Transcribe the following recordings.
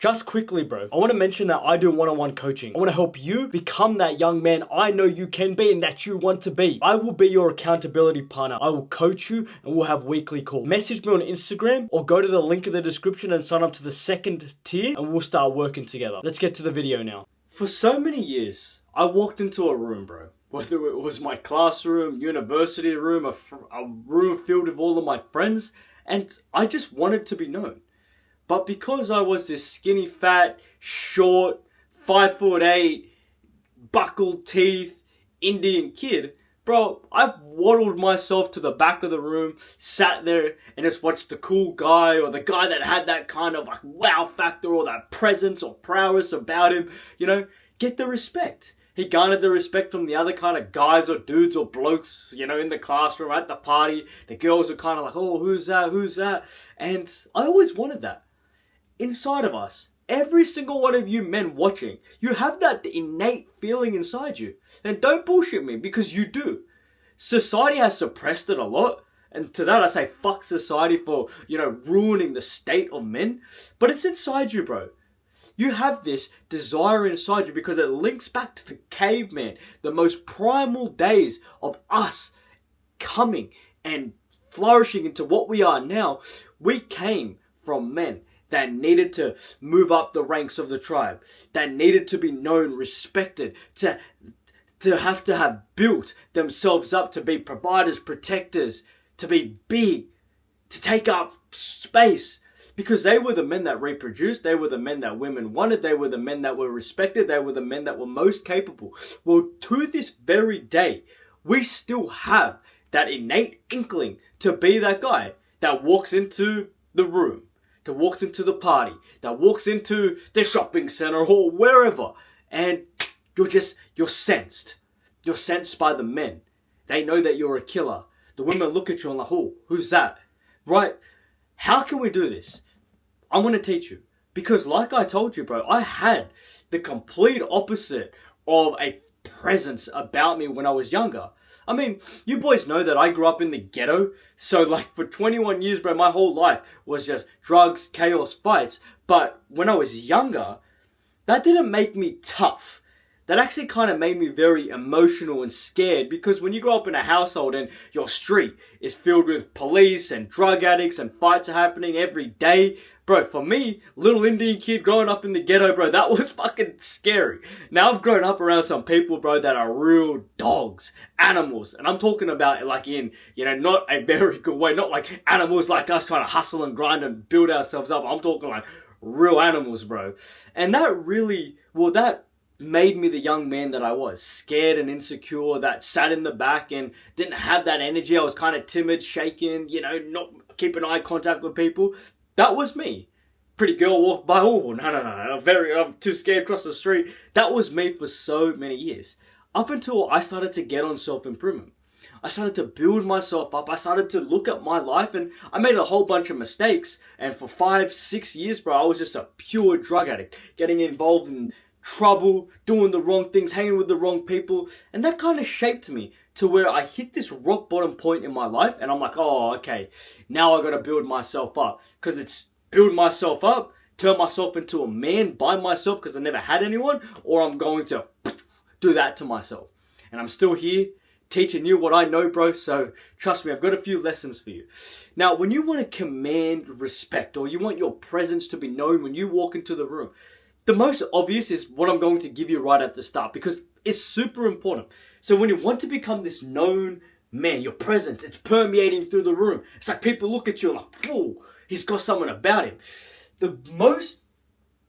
Just quickly, bro, I want to mention that I do one-on-one coaching. I want to help you become that young man I know you can be and that you want to be. I will be your accountability partner. I will coach you and we'll have weekly calls. Message me on Instagram or go to the link in the description and sign up to the second tier and we'll start working together. Let's get to the video now. For so many years, I walked into a room, bro. Whether it was my classroom, university room, a room filled with all of my friends, and I just wanted to be known. But because I was this skinny, fat, short, 5'8", buckled teeth, Indian kid, bro, I waddled myself to the back of the room, sat there and just watched the cool guy or the guy that had that kind of like wow factor or that presence or prowess about him, get the respect. He garnered the respect from the other kind of guys or dudes or blokes, in the classroom, at the party. The girls are kind of like, oh, who's that? And I always wanted that. Inside of us, every single one of you men watching, you have that innate feeling inside you. And don't bullshit me, because you do. Society has suppressed it a lot. And to that I say, fuck society for, ruining the state of men. But it's inside you, bro. You have this desire inside you because it links back to the caveman, the most primal days of us coming and flourishing into what we are now. We came from men that needed to move up the ranks of the tribe, that needed to be known, respected, to have built themselves up to be providers, protectors, to be big, to take up space. Because they were the men that reproduced, they were the men that women wanted, they were the men that were respected, they were the men that were most capable. Well, to this very day, we still have that innate inkling to be that guy that walks into the room, that walks into the party, that walks into the shopping center or wherever, and you're sensed. You're sensed by the men. They know that you're a killer. The women look at you and like, oh, who's that? Right? How can we do this? I'm going to teach you. Because like I told you, bro, I had the complete opposite of a presence about me when I was younger. I mean, you boys know that I grew up in the ghetto. So like for 21 years, bro, my whole life was just drugs, chaos, fights. But when I was younger, that didn't make me tough. That actually kind of made me very emotional and scared, because when you grow up in a household and your street is filled with police and drug addicts and fights are happening every day, bro, for me, little Indian kid growing up in the ghetto, bro, that was fucking scary. Now I've grown up around some people, bro, that are real dogs, animals, and I'm talking about like in, not a very good way, not like animals like us trying to hustle and grind and build ourselves up. I'm talking like real animals, bro. And that really, that made me the young man that I was, scared and insecure, that sat in the back and didn't have that energy. I was kind of timid, shaken, not keeping eye contact with people. That was me. Pretty girl walked by, oh, no, I'm too scared across the street. That was me for so many years. Up until I started to get on self-improvement. I started to build myself up. I started to look at my life and I made a whole bunch of mistakes. And for 5-6 years, bro, I was just a pure drug addict, getting involved in trouble, doing the wrong things, hanging with the wrong people. And that kind of shaped me to where I hit this rock bottom point in my life. And I'm like, oh, okay, now I got to build myself up. Because it's build myself up, turn myself into a man by myself because I never had anyone, or I'm going to do that to myself. And I'm still here teaching you what I know, bro. So trust me, I've got a few lessons for you. Now, when you want to command respect, or you want your presence to be known when you walk into the room, the most obvious is what I'm going to give you right at the start, because it's super important. So when you want to become this known man, your presence, it's permeating through the room. It's like people look at you like, whoa, he's got something about him. The most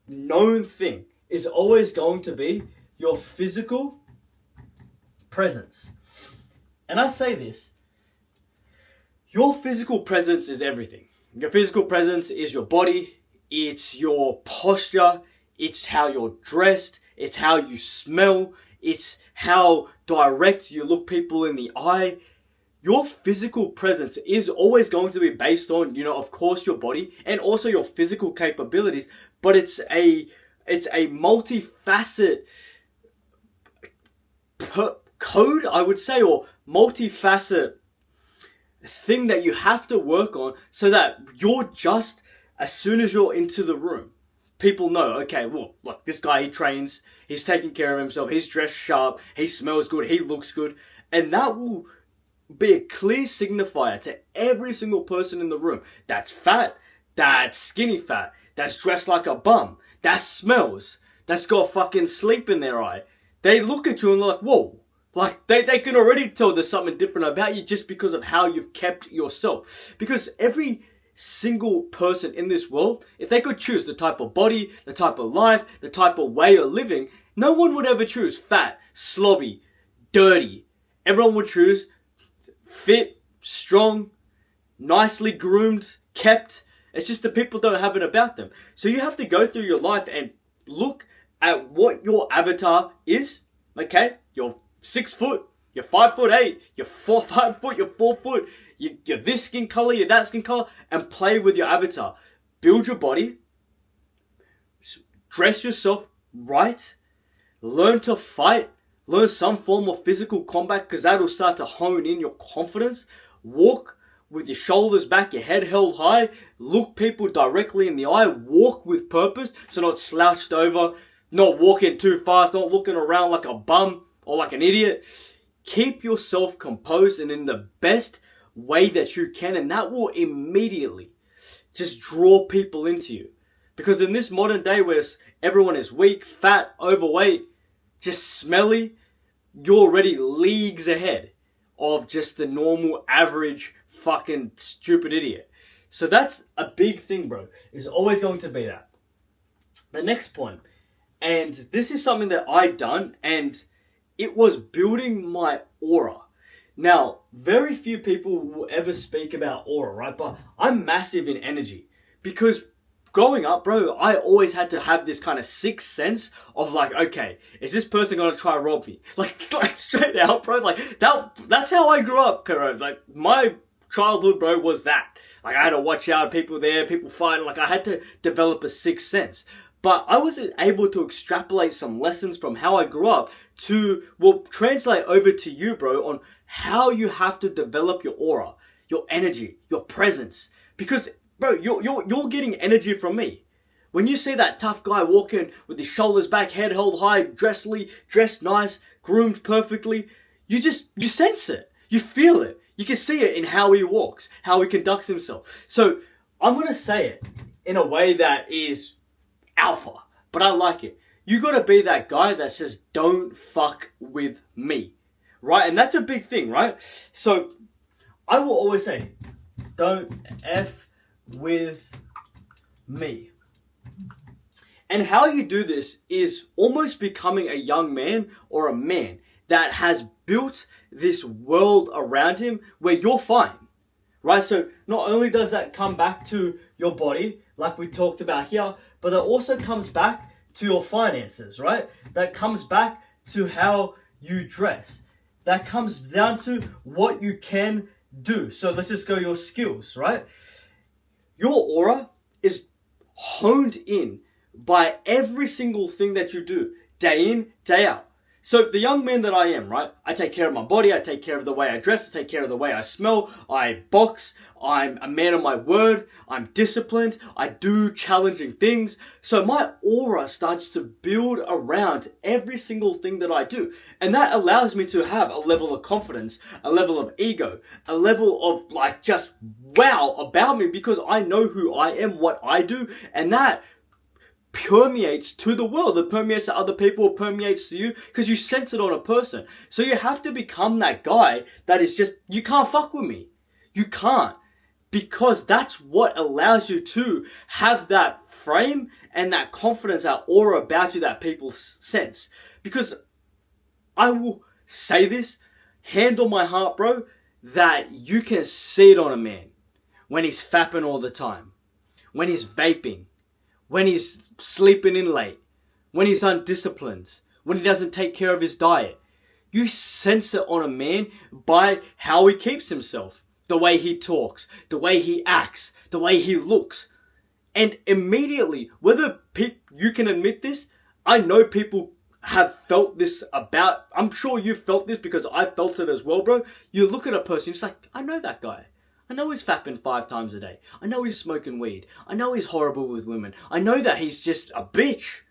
known thing is always going to be your physical presence. And I say this, your physical presence is everything. Your physical presence is your body, it's your posture, it's how you're dressed, it's how you smell, it's how direct you look people in the eye. Your physical presence is always going to be based on, of course, your body and also your physical capabilities, but it's a multifaceted code, I would say, or multifaceted thing that you have to work on, so that you're just, as soon as you're into the room, people know, okay, well, look, this guy, he trains, he's taking care of himself, he's dressed sharp, he smells good, he looks good. And that will be a clear signifier to every single person in the room. That's fat, that's skinny fat, that's dressed like a bum, that smells, that's got fucking sleep in their eye. They look at you and they're like, whoa. Like, they can already tell there's something different about you just because of how you've kept yourself. Because every single person in this world, if they could choose the type of body, the type of life, the type of way of living, no one would ever choose fat, slobby, dirty. Everyone would choose fit, strong, nicely groomed, kept. It's just the people don't have it about them. So you have to go through your life and look at what your avatar is. Okay? You're 6 foot, you're 5'8", you're 5 foot, you're 4 foot, you're this skin color, you're that skin color, and play with your avatar. Build your body, dress yourself right, learn to fight, learn some form of physical combat because that'll start to hone in your confidence. Walk with your shoulders back, your head held high, look people directly in the eye, walk with purpose, so not slouched over, not walking too fast, not looking around like a bum or like an idiot. Keep yourself composed and in the best way that you can, and that will immediately just draw people into you. Because in this modern day where everyone is weak, fat, overweight, just smelly, you're already leagues ahead of just the normal, average, fucking stupid idiot. So that's a big thing, bro. It's always going to be that. The next point, and this is something that I done, and it was building my aura. Now, very few people will ever speak about aura, right? But I'm massive in energy because growing up, bro, I always had to have this kind of sixth sense of like, okay, is this person going to try to rob me? Like straight out, bro. Like that's how I grew up, Karo. Like my childhood, bro, was that. Like I had to watch out, people there, people fighting. Like I had to develop a sixth sense. But I wasn't able to extrapolate some lessons from how I grew up to, well, translate over to you, bro, on how you have to develop your aura, your energy, your presence. Because, bro, you're getting energy from me. When you see that tough guy walking with his shoulders back, head held high, dressed nice, groomed perfectly, you sense it. You feel it. You can see it in how he walks, how he conducts himself. So I'm going to say it in a way that is alpha, but I like it. You gotta be that guy that says, don't fuck with me, right? And that's a big thing, right? So I will always say, don't F with me. And how you do this is almost becoming a young man or a man that has built this world around him where you're fine, right? So not only does that come back to your body, like we talked about here, but that also comes back to your finances, right? That comes back to how you dress. That comes down to what you can do. So let's just go your skills, right? Your aura is honed in by every single thing that you do, day in, day out. So the young man that I am, right? I take care of my body, I take care of the way I dress, I take care of the way I smell, I box, I'm a man of my word, I'm disciplined, I do challenging things. So my aura starts to build around every single thing that I do. And that allows me to have a level of confidence, a level of ego, a level of like just wow about me because I know who I am, what I do, and that permeates to the world, it permeates to other people, it permeates to you because you sense it on a person. So you have to become that guy that is just, you can't fuck with me. You can't. Because that's what allows you to have that frame and that confidence, that aura about you that people sense. Because I will say this, hand on my heart, bro, that you can see it on a man when he's fapping all the time, when he's vaping, when he's sleeping in late, when he's undisciplined, when he doesn't take care of his diet. You sense it on a man by how he keeps himself, the way he talks, the way he acts, the way he looks. And immediately, whether you can admit this, I know people have felt this I'm sure you've felt this because I felt it as well, bro. You look at a person, you're just like, I know that guy. I know he's fapping 5 times a day. I know he's smoking weed. I know he's horrible with women. I know that he's just a bitch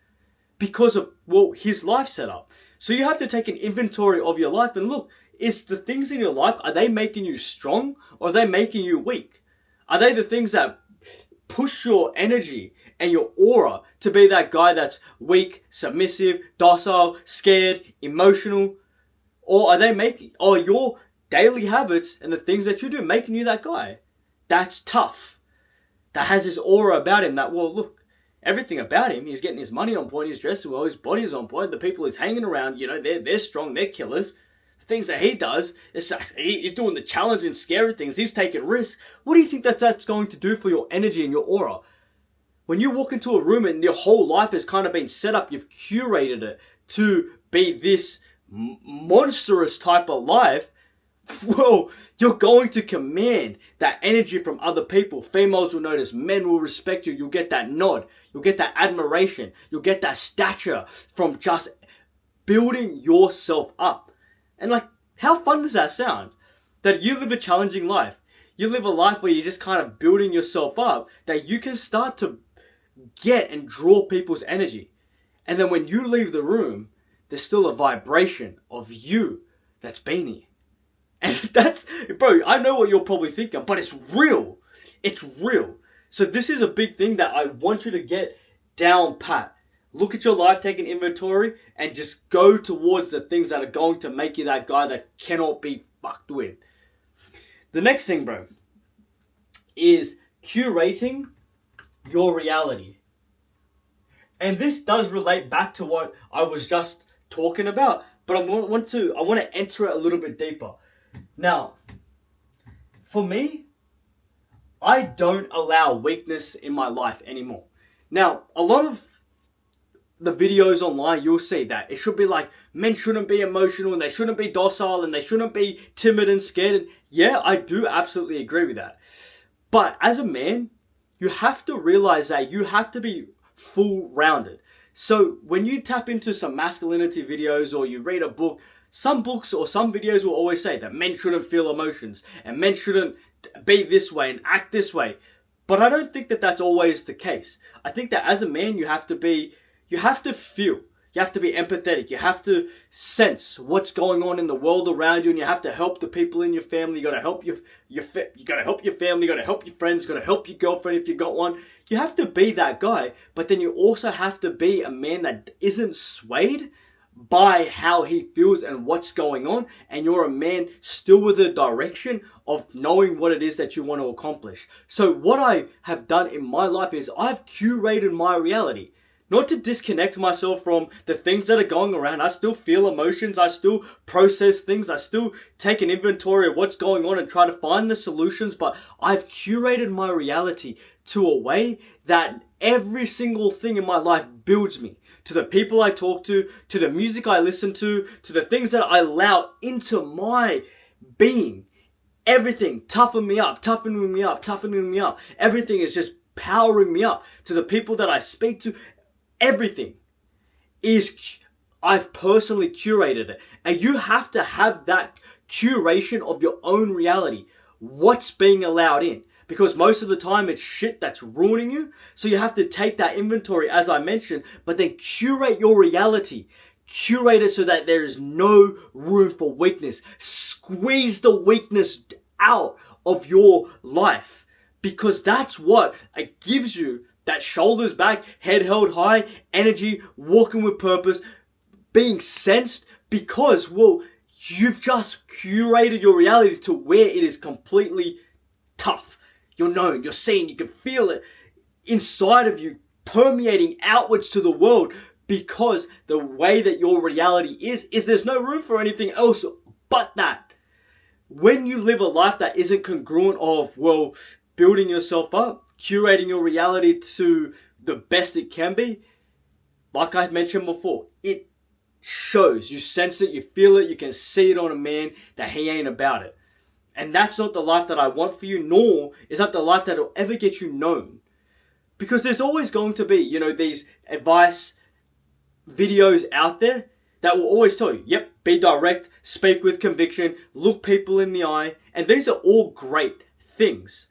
because of, well, his life setup. So you have to take an inventory of your life and look, is the things in your life, are they making you strong or are they making you weak? Are they the things that push your energy and your aura to be that guy that's weak, submissive, docile, scared, emotional? Or are your daily habits and the things that you do making you that guy that's tough, that has this aura about him that, well, look, everything about him, he's getting his money on point, he's dressed well, his body is on point, the people he's hanging around, they're strong, they're killers. The things that he does, he's doing the challenging, scary things, he's taking risks. What do you think that's going to do for your energy and your aura? When you walk into a room and your whole life has kind of been set up, you've curated it to be this monstrous type of life, well, you're going to command that energy from other people. Females will notice, men will respect you, you'll get that nod, you'll get that admiration, you'll get that stature from just building yourself up. And like, how fun does that sound? That you live a challenging life. You live a life where you're just kind of building yourself up, that you can start to get and draw people's energy. And then when you leave the room, there's still a vibration of you that's been here. And that's, bro, I know what you're probably thinking, but it's real. It's real. So this is a big thing that I want you to get down pat. Look at your life, take an inventory, and just go towards the things that are going to make you that guy that cannot be fucked with. The next thing, bro, is curating your reality. And this does relate back to what I was just talking about, but I want to enter it a little bit deeper. Now, for me, I don't allow weakness in my life anymore. Now, a lot of the videos online, you'll see that it should be like, men shouldn't be emotional and they shouldn't be docile and they shouldn't be timid and scared. And yeah, I do absolutely agree with that. But as a man, you have to realize that you have to be full rounded. So when you tap into some masculinity videos or you read a book, some books or some videos will always say that men shouldn't feel emotions and men shouldn't be this way and act this way. But I don't think that that's always the case. I think that as a man, you have to feel, you have to be empathetic, you have to sense what's going on in the world around you, and you have to help the people in your family. You got to help you got to help your family, you got to help your friends, you got to help your girlfriend if you got one. You have to be that guy, but then you also have to be a man that isn't swayed by how he feels and what's going on, and you're a man still with a direction of knowing what it is that you want to accomplish. So what I have done in my life is I've curated my reality. Not to disconnect myself from the things that are going around. I still feel emotions. I still process things. I still take an inventory of what's going on and try to find the solutions. But I've curated my reality to a way that every single thing in my life builds me. To the people I talk to the music I listen to the things that I allow into my being. Everything toughening me up. Everything is just powering me up. To the people that I speak to, everything is, I've personally curated it. And you have to have that curation of your own reality. What's being allowed in? Because most of the time it's shit that's ruining you. So you have to take that inventory, as I mentioned, but then curate your reality. Curate it so that there is no room for weakness. Squeeze the weakness out of your life. Because that's what it gives you. That shoulders back, head held high, energy, walking with purpose, being sensed, because, well, you've just curated your reality to where it is completely tough. You're known, you're seen, you can feel it inside of you, permeating outwards to the world, because the way that your reality is there's no room for anything else but that. When you live a life that isn't congruent of, well, building yourself up, curating your reality to the best it can be, like I mentioned before, it shows. You sense it, you feel it, you can see it on a man that he ain't about it. And that's not the life that I want for you, nor is that the life that will ever get you known. Because there's always going to be, these advice videos out there that will always tell you, be direct, speak with conviction, look people in the eye. And these are all great things.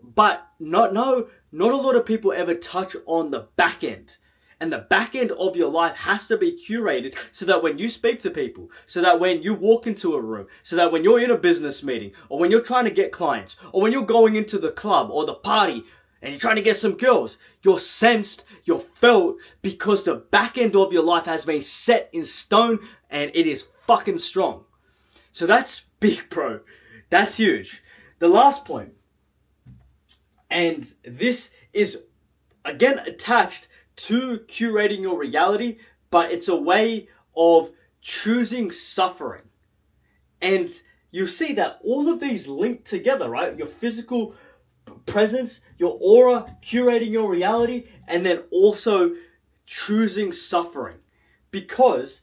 But not a lot of people ever touch on the back end. And the back end of your life has to be curated so that when you speak to people, so that when you walk into a room, so that when you're in a business meeting, or when you're trying to get clients, or when you're going into the club or the party and you're trying to get some girls, you're sensed, you're felt, because the back end of your life has been set in stone and it is fucking strong. So that's big, bro. That's huge. The last point, and this is again attached to curating your reality, but it's a way of choosing suffering. And you see that all of these link together, right? Your physical presence, your aura, curating your reality, and then also choosing suffering. Because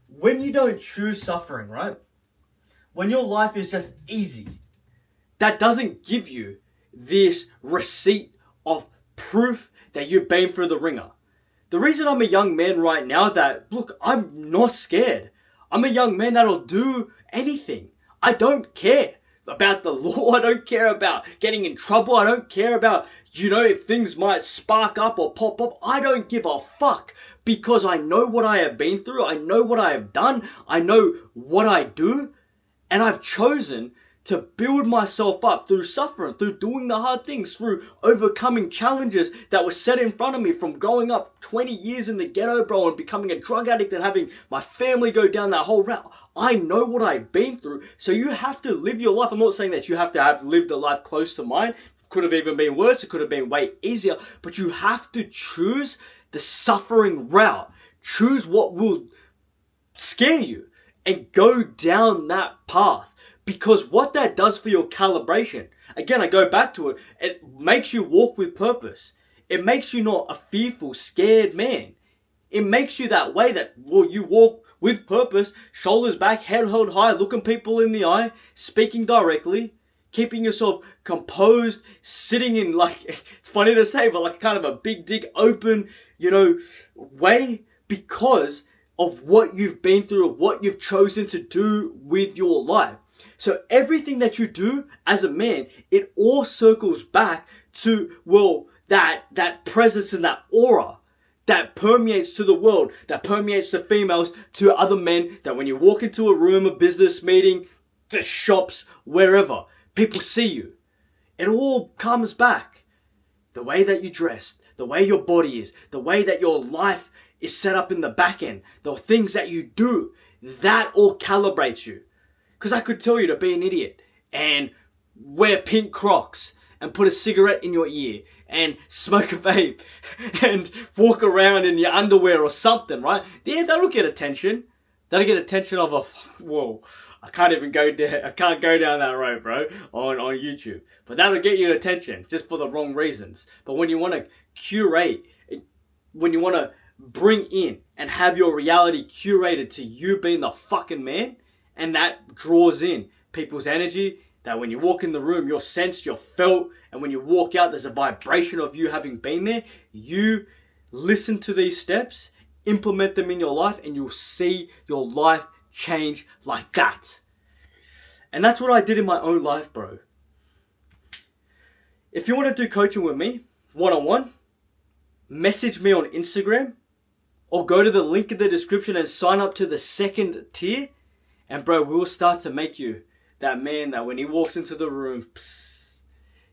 when you don't choose suffering, right? When your life is just easy, that doesn't give you this receipt of proof that you've been through the ringer. The reason I'm a young man right now that, look, I'm not scared. I'm a young man that'll do anything. I don't care about the law. I don't care about getting in trouble. I don't care about, if things might spark up or pop up. I don't give a fuck, because I know what I have been through. I know what I have done. I know what I do. And I've chosen to build myself up through suffering, through doing the hard things, through overcoming challenges that were set in front of me, from growing up 20 years in the ghetto, bro, and becoming a drug addict and having my family go down that whole route. I know what I've been through. So you have to live your life. I'm not saying that you have to have lived a life close to mine. Could have even been worse. It could have been way easier. But you have to choose the suffering route. Choose what will scare you and go down that path. Because what that does for your calibration, again, I go back to it, it makes you walk with purpose. It makes you not a fearful, scared man. It makes you that way that, you walk with purpose, shoulders back, head held high, looking people in the eye, speaking directly, keeping yourself composed, sitting in it's funny to say, but kind of a big, dig, open, way, because of what you've been through, or what you've chosen to do with your life. So everything that you do as a man, it all circles back to, that presence and that aura that permeates to the world, that permeates to females, to other men, that when you walk into a room, a business meeting, the shops, wherever, people see you. It all comes back. The way that you dress, the way your body is, the way that your life is set up in the back end, the things that you do, that all calibrates you. Because I could tell you to be an idiot and wear pink Crocs and put a cigarette in your ear and smoke a vape and walk around in your underwear or something, right? Yeah, that'll get attention. That'll get attention of I can't even go there. I can't go down that road, bro, on YouTube. But that'll get you attention just for the wrong reasons. But when you want to curate, when you want to bring in and have your reality curated to you being the fucking man, and that draws in people's energy, that when you walk in the room, you're sensed, you're felt, and when you walk out, there's a vibration of you having been there. You listen to these steps, implement them in your life, and you'll see your life change like that. And that's what I did in my own life, bro. If you want to do coaching with me, one-on-one, message me on Instagram, or go to the link in the description and sign up to the second tier. And bro, we will start to make you that man that when he walks into the room,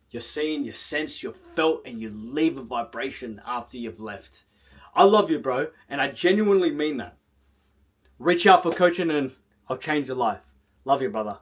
you're seen, you're sensed, you're felt, and you leave a vibration after you've left. I love you, bro, and I genuinely mean that. Reach out for coaching and I'll change your life. Love you, brother.